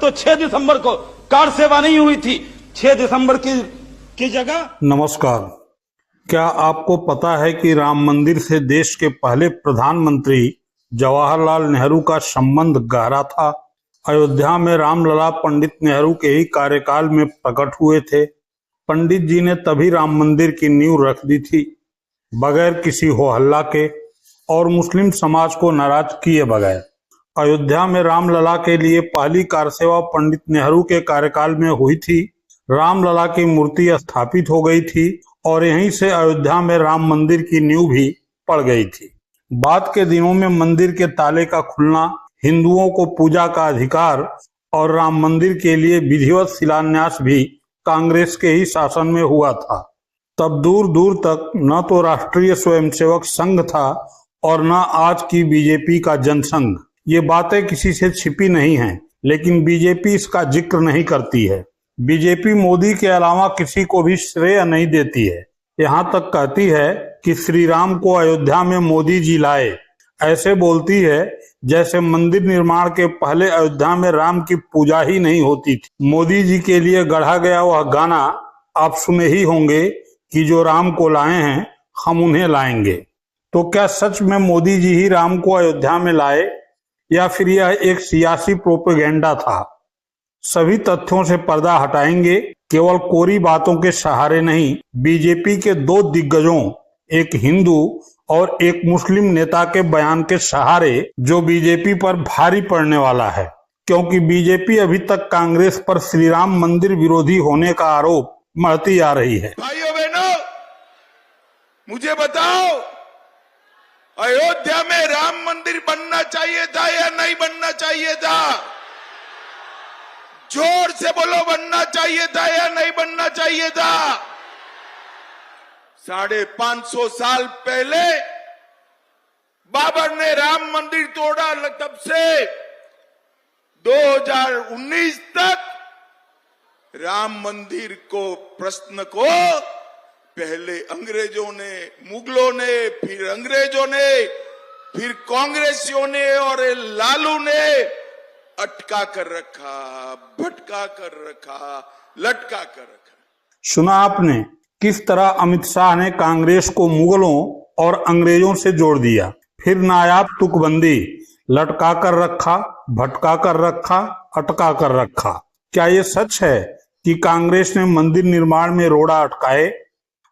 तो 6 दिसंबर को कार सेवा नहीं हुई थी। 6 दिसंबर की जगह। नमस्कार। क्या आपको पता है कि राम मंदिर से देश के पहले प्रधानमंत्री जवाहरलाल नेहरू का संबंध गहरा था? अयोध्या में रामलला पंडित नेहरू के ही कार्यकाल में प्रकट हुए थे। पंडित जी ने तभी राम मंदिर की नींव रख दी थी, बगैर किसी हो हल्ला के और मुस्लिम समाज को नाराज किए बगैर। अयोध्या में रामलला के लिए पहली कारसेवा पंडित नेहरू के कार्यकाल में हुई थी। रामलला की मूर्ति स्थापित हो गई थी और यहीं से अयोध्या में राम मंदिर की नींव भी पड़ गई थी। बाद के दिनों में मंदिर के ताले का खुलना, हिंदुओं को पूजा का अधिकार और राम मंदिर के लिए विधिवत शिलान्यास भी कांग्रेस के ही शासन में हुआ था। तब दूर दूर तक न तो राष्ट्रीय स्वयंसेवक संघ था और न आज की बीजेपी का जनसंघ। ये बातें किसी से छिपी नहीं हैं, लेकिन बीजेपी इसका जिक्र नहीं करती है। बीजेपी मोदी के अलावा किसी को भी श्रेय नहीं देती है। यहाँ तक कहती है कि श्री राम को अयोध्या में मोदी जी लाए। ऐसे बोलती है जैसे मंदिर निर्माण के पहले अयोध्या में राम की पूजा ही नहीं होती थी। मोदी जी के लिए गढ़ा गया वह गाना आप सुने ही होंगे कि जो राम को लाए हैं हम उन्हें लाएंगे। तो क्या सच में मोदी जी ही राम को अयोध्या में लाए या फिर यह एक सियासी प्रोपेगेंडा था? सभी तथ्यों से पर्दा हटाएंगे। केवल कोरी बातों के सहारे नहीं, बीजेपी के दो दिग्गजों, एक हिंदू और एक मुस्लिम नेता के बयान के सहारे, जो बीजेपी पर भारी पड़ने वाला है। क्योंकि बीजेपी अभी तक कांग्रेस पर श्री राम मंदिर विरोधी होने का आरोप मढ़ती आ रही है। भाइयों बहनों, मुझे बताओ, अयोध्या में राम मंदिर बनना चाहिए था या नहीं बनना चाहिए था? जोर से बोलो, बनना चाहिए था या नहीं बनना चाहिए था? 550 साल पहले बाबर ने राम मंदिर तोड़ा, तब से 2019 तक राम मंदिर को प्रश्न को पहले अंग्रेजों ने, मुगलों ने, फिर अंग्रेजों ने, फिर कांग्रेसियों ने और लालू ने अटका कर रखा, भटका कर रखा, लटका कर रखा। सुना आपने किस तरह अमित शाह ने कांग्रेस को मुगलों और अंग्रेजों से जोड़ दिया। फिर नायाब तुकबंदी, लटका कर रखा, भटका कर रखा, अटका कर रखा। क्या ये सच है कि कांग्रेस ने मंदिर निर्माण में रोड़ा अटकाए?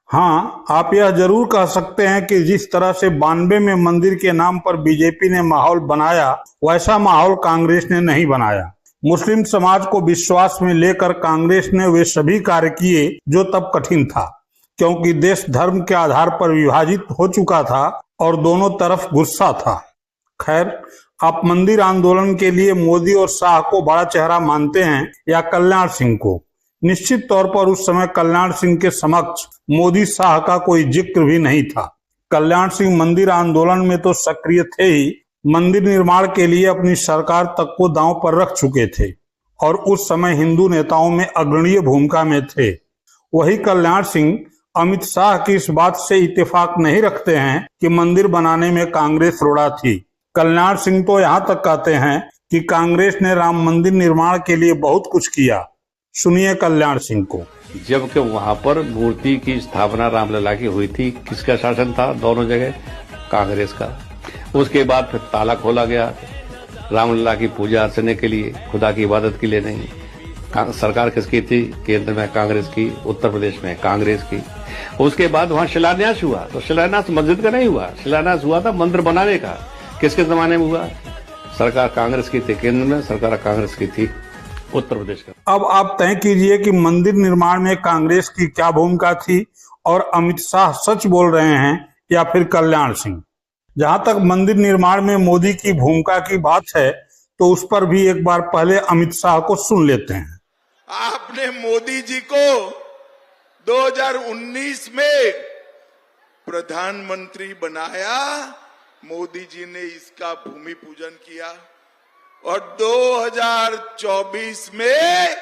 हाँ, आप यह जरूर कह सकते हैं कि जिस तरह से 92 में मंदिर के नाम पर बीजेपी ने माहौल बनाया, वैसा माहौल कांग्रेस ने नहीं बनाया। मुस्लिम समाज को विश्वास में लेकर कांग्रेस ने वे सभी कार्य किए जो तब कठिन था, क्योंकि देश धर्म के आधार पर विभाजित हो चुका था और दोनों तरफ गुस्सा था। खैर, आप मंदिर आंदोलन के लिए मोदी और शाह को बड़ा चेहरा मानते हैं या कल्याण सिंह को? निश्चित तौर पर उस समय कल्याण सिंह के समक्ष मोदी शाह का कोई जिक्र भी नहीं था। कल्याण सिंह मंदिर आंदोलन में तो सक्रिय थे ही, मंदिर निर्माण के लिए अपनी सरकार तक को दांव पर रख चुके थे और उस समय हिंदू नेताओं में अग्रणीय भूमिका में थे। वही कल्याण सिंह अमित शाह की इस बात से इत्तेफाक नहीं रखते हैं कि मंदिर बनाने में कांग्रेस रोड़ा थी। कल्याण सिंह तो यहाँ तक कहते हैं कि कांग्रेस ने राम मंदिर निर्माण के लिए बहुत कुछ किया। सुनिए कल्याण सिंह को। जबकि वहां पर मूर्ति की स्थापना रामलला की हुई थी, किसका शासन था दोनों जगह? कांग्रेस का। उसके बाद फिर ताला खोला गया रामलला की पूजा अर्चने के लिए, खुदा की इबादत के लिए नहीं। सरकार किसकी थी? केंद्र में कांग्रेस की, उत्तर प्रदेश में कांग्रेस की। उसके बाद वहां शिलान्यास हुआ, तो शिलान्यास मस्जिद का नहीं हुआ, शिलान्यास हुआ था मंदिर बनाने का। किसके जमाने में हुआ? सरकार कांग्रेस की थी केंद्र में, सरकार कांग्रेस की थी उत्तर प्रदेश का। अब आप तय कीजिए कि मंदिर निर्माण में कांग्रेस की क्या भूमिका थी और अमित शाह सच बोल रहे हैं या फिर कल्याण सिंह? जहां तक मंदिर निर्माण में मोदी की भूमिका की बात है, तो उस पर भी एक बार पहले अमित शाह को सुन लेते हैं। आपने मोदी जी को 2019 में प्रधानमंत्री बनाया, मोदी जी ने इसका भूमि पूजन किया और 2024 में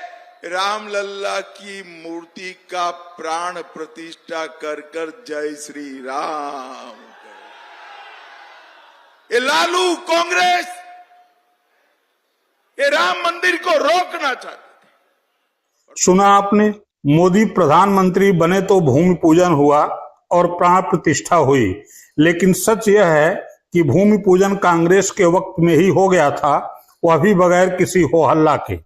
रामलला की मूर्ति का प्राण प्रतिष्ठा कर कर जय श्री राम। ये लालू कांग्रेस ये राम मंदिर को रोकना चाहते। सुना आपने, मोदी प्रधानमंत्री बने तो भूमि पूजन हुआ और प्राण प्रतिष्ठा हुई, लेकिन सच यह है कि भूमि पूजन कांग्रेस के वक्त में ही हो गया था, वह भी बगैर किसी हो हल्ला के।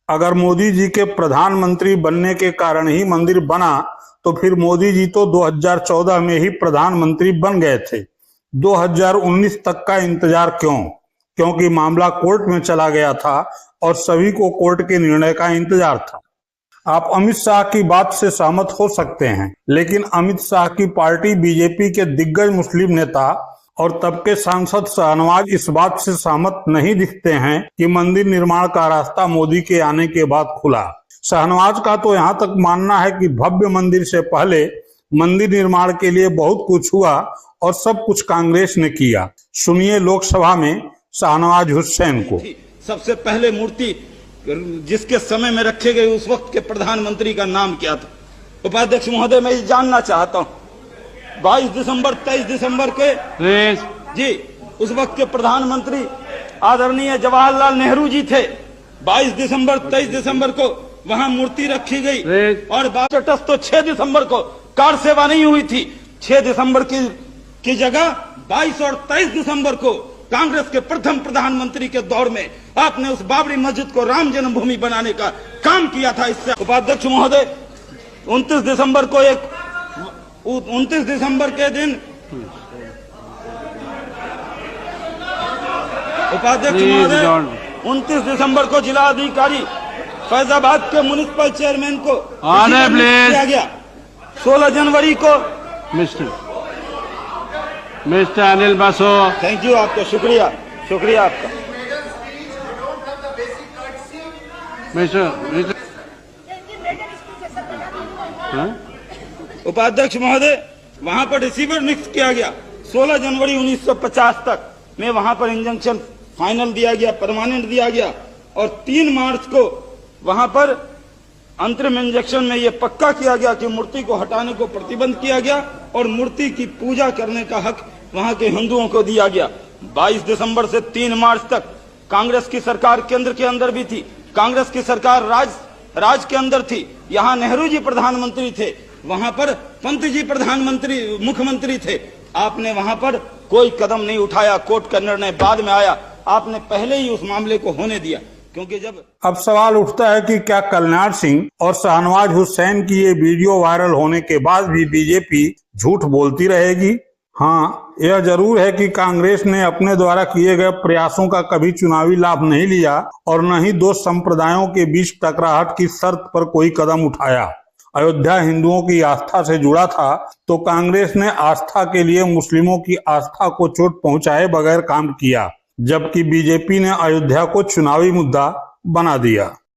अगर मोदी जी के प्रधानमंत्री बनने के कारण ही मंदिर बना तो फिर मोदी जी तो 2014 में ही प्रधानमंत्री बन गए थे। 2019 तक का इंतजार क्यों? क्योंकि मामला कोर्ट में चला गया था और सभी को कोर्ट के निर्णय का इंतजार था। आप अमित शाह की बात से सहमत हो सकते हैं, लेकिन अमित शाह की पार्टी बीजेपी के दिग्गज मुस्लिम नेता और तब के सांसद शाहनवाज इस बात से सहमत नहीं दिखते हैं कि मंदिर निर्माण का रास्ता मोदी के आने के बाद खुला। शाहनवाज का तो यहाँ तक मानना है कि भव्य मंदिर से पहले मंदिर निर्माण के लिए बहुत कुछ हुआ और सब कुछ कांग्रेस ने किया। सुनिए लोकसभा में शाहनवाज हुसैन को। सबसे पहले मूर्ति जिसके समय में रखे गए उस वक्त के प्रधानमंत्री का नाम क्या था? उपाध्यक्ष महोदय, मैं ये जानना चाहता हूँ। 22 दिसंबर 23 दिसंबर के जी उस वक्त के प्रधानमंत्री आदरणीय जवाहरलाल नेहरू जी थे। 22 दिसंबर 23 दिसंबर को वहां मूर्ति रखी गई और स्टेटस तो 6 दिसंबर को कार सेवा नहीं हुई थी। 6 दिसंबर की जगह 22 और 23 दिसंबर को कांग्रेस के प्रथम प्रधानमंत्री के दौर में आपने उस बाबरी मस्जिद को राम जन्मभूमि बनाने का काम किया था। इससे उपाध्यक्ष महोदय 29 दिसंबर को 29 दिसंबर के दिन उपाध्यक्ष महोदय 29 दिसंबर को जिला अधिकारी फैजाबाद के म्युनिसिपल चेयरमैन को किया गया। 16 जनवरी को मिस्टर अनिल बसो, थैंक यू आपका, शुक्रिया आपका। उपाध्यक्ष महोदय वहां पर रिसीवर नियुक्त किया गया। 16 जनवरी 1950 तक में वहां पर इंजंक्शन फाइनल दिया गया, परमानेंट दिया गया और 3 मार्च को वहां पर अंतरिम इंजेक्शन में यह पक्का किया गया कि मूर्ति को हटाने को प्रतिबंध किया गया और मूर्ति की पूजा करने का हक वहां के हिंदुओं को दिया गया। 22 दिसंबर से 3 मार्च तक कांग्रेस की सरकार केंद्र के अंदर भी थी, कांग्रेस की सरकार राज के अंदर थी। यहाँ नेहरू जी प्रधानमंत्री थे, वहां पर पंत जी मुख्यमंत्री थे। आपने वहां पर कोई कदम नहीं उठाया। कोर्ट का निर्णय बाद में आया, आपने पहले ही उस मामले को होने दिया। क्योंकि जब अब सवाल उठता है कि क्या कल्याण सिंह और शाहनवाज हुसैन की ये वीडियो वायरल होने के बाद भी बीजेपी झूठ बोलती रहेगी? हाँ, यह जरूर है कि कांग्रेस ने अपने द्वारा किए गए प्रयासों का कभी चुनावी लाभ नहीं लिया और न ही दो संप्रदायों के बीच टकराहट की शर्त पर कोई कदम उठाया। अयोध्या हिंदुओं की आस्था से जुड़ा था तो कांग्रेस ने आस्था के लिए मुस्लिमों की आस्था को चोट पहुंचाए बगैर काम किया, जबकि बीजेपी ने अयोध्या को चुनावी मुद्दा बना दिया।